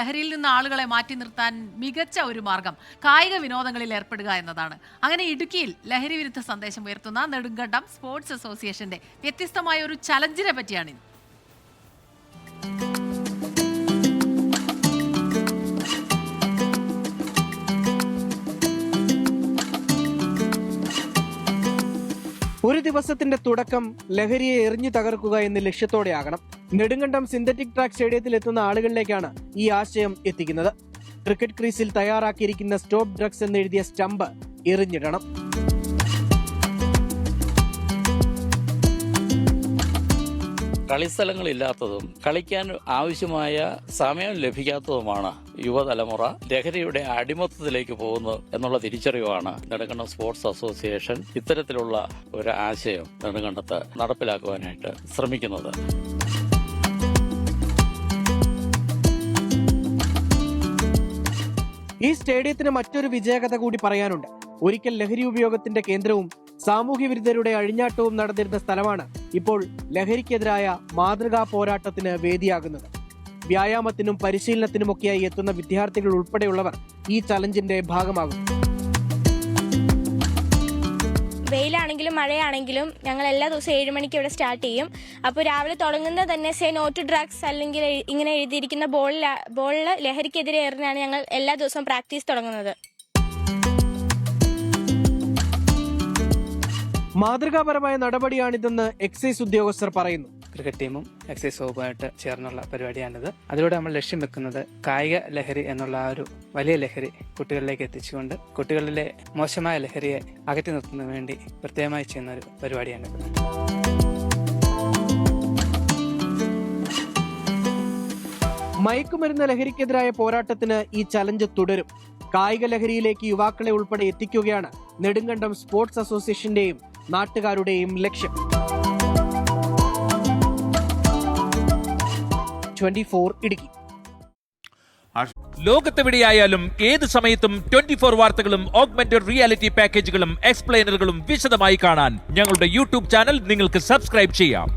ലഹരിയിൽ നിന്ന് ആളുകളെ മാറ്റി നിർത്താൻ മികച്ച ഒരു മാർഗം കായിക വിനോദങ്ങളിൽ ഏർപ്പെടുക എന്നതാണ്. അങ്ങനെ ഇടുക്കിയിൽ ലഹരി വിരുദ്ധ സന്ദേശം ഉയർത്തുന്ന നെടുങ്കണ്ടം സ്പോർട്സ് അസോസിയേഷന്റെ വ്യത്യസ്തമായ ഒരു ചലഞ്ചിനെ പറ്റിയാണ് ഇന്ന്. ഒരു ദിവസത്തിന്റെ തുടക്കം ലഹരിയെ എറിഞ്ഞു തകർക്കുക എന്ന ലക്ഷ്യത്തോടെയാകണം. നെടുങ്കണ്ടം സിന്തറ്റിക് ട്രാക്ക് സ്റ്റേഡിയത്തിൽ എത്തുന്ന ആളുകളിലേക്കാണ് ഈ ആശയം എത്തിക്കുന്നത്. ക്രിക്കറ്റ് ക്രീസിൽ തയ്യാറാക്കിയിരിക്കുന്ന സ്റ്റോപ്പ് ഡ്രഗ്സ് എന്നെഴുതിയ സ്റ്റംപ് എറിഞ്ഞിടണം. കളിസ്ഥലങ്ങളില്ലാത്തതും കളിക്കാൻ ആവശ്യമായ സമയം ലഭിക്കാത്തതുമാണ് യുവതലമുറ ലഹരിയുടെ അടിമത്തത്തിലേക്ക് പോകുന്നു എന്നുള്ള തിരിച്ചറിവാണ് നെടുങ്കണ്ടം സ്പോർട്സ് അസോസിയേഷൻ ഇത്തരത്തിലുള്ള ഒരു ആശയം നെടുങ്കണ്ടത്ത് നടപ്പിലാക്കുവാനായിട്ട് ശ്രമിക്കുന്നത്. ഈ സ്റ്റേഡിയത്തിന് മറ്റൊരു വിജയകഥ കൂടി പറയാനുണ്ട്. ഒരിക്കൽ ലഹരി ഉപയോഗത്തിന്റെ കേന്ദ്രവും സാമൂഹ്യ വിരുദ്ധരുടെ അഴിഞ്ഞാട്ടവും നടന്നിരുന്ന സ്ഥലമാണ് ഇപ്പോൾ ലഹരിക്കെതിരായ മാതൃകാ പോരാട്ടത്തിന് വേദിയാകുന്നത്. വ്യായാമത്തിനും പരിശീലനത്തിനുമൊക്കെയായി എത്തുന്ന വിദ്യാർത്ഥികൾ ഉൾപ്പെടെയുള്ളവർ ഈ ചലഞ്ചിന്റെ ഭാഗമാകും. വെയിലാണെങ്കിലും മഴയാണെങ്കിലും ഞങ്ങൾ എല്ലാ ദിവസവും 7 മണിക്ക് ഇവിടെ സ്റ്റാർട്ട് ചെയ്യും. അപ്പോൾ രാവിലെ തുടങ്ങുന്നത് തന്നെ സേ നോ ടു ഡ്രഗ്സ് അല്ലെങ്കിൽ ഇങ്ങനെ എഴുതിയിരിക്കുന്ന ബോളിൽ ലഹരിക്കെതിരെ എറിഞ്ഞാണ് ഞങ്ങൾ എല്ലാ ദിവസവും പ്രാക്ടീസ് തുടങ്ങുന്നത്. മാതൃകാപരമായ നടപടിയാണിതെന്ന് എക്സൈസ് ഉദ്യോഗസ്ഥർ പറയുന്നു. ക്രിക്കറ്റ് ടീമും എക്സൈസ് വകുപ്പുമായിട്ട് ചേർന്നുള്ള പരിപാടിയാണിത്. അതിലൂടെ നമ്മൾ ലക്ഷ്യം വെക്കുന്നത് കായിക ലഹരി എന്നുള്ള ആ ഒരു വലിയ ലഹരി കുട്ടികളിലേക്ക് എത്തിച്ചുകൊണ്ട് കുട്ടികളിലെ മോശമായ ലഹരിയെ അകറ്റി നിർത്തുന്നതിന് വേണ്ടി പ്രത്യേകമായി ചെയ്യുന്ന ഒരു പരിപാടിയാണിത്. മയക്കുമരുന്ന് ലഹരിക്കെതിരായ പോരാട്ടത്തിന് ഈ ചലഞ്ച് തുടരും. കായിക ലഹരിയിലേക്ക് യുവാക്കളെ ഉൾപ്പെടെ എത്തിക്കുകയാണ് നെടുങ്കണ്ടം സ്പോർട്സ് അസോസിയേഷന്റെയും നാട്ടുകാരുടെയും ലക്ഷ്യം. 24 ഇടുക്കി. ലോകത്തെവിടെയായാലും ഏത് സമയത്തും 24 വാർത്തകളും ഓഗ്മെന്റഡ് റിയാലിറ്റി പാക്കേജുകളും എക്സ്പ്ലെയിനറുകളും വിശദമായി കാണാൻ ഞങ്ങളുടെ യൂട്യൂബ് ചാനൽ നിങ്ങൾക്ക് സബ്സ്ക്രൈബ് ചെയ്യാം.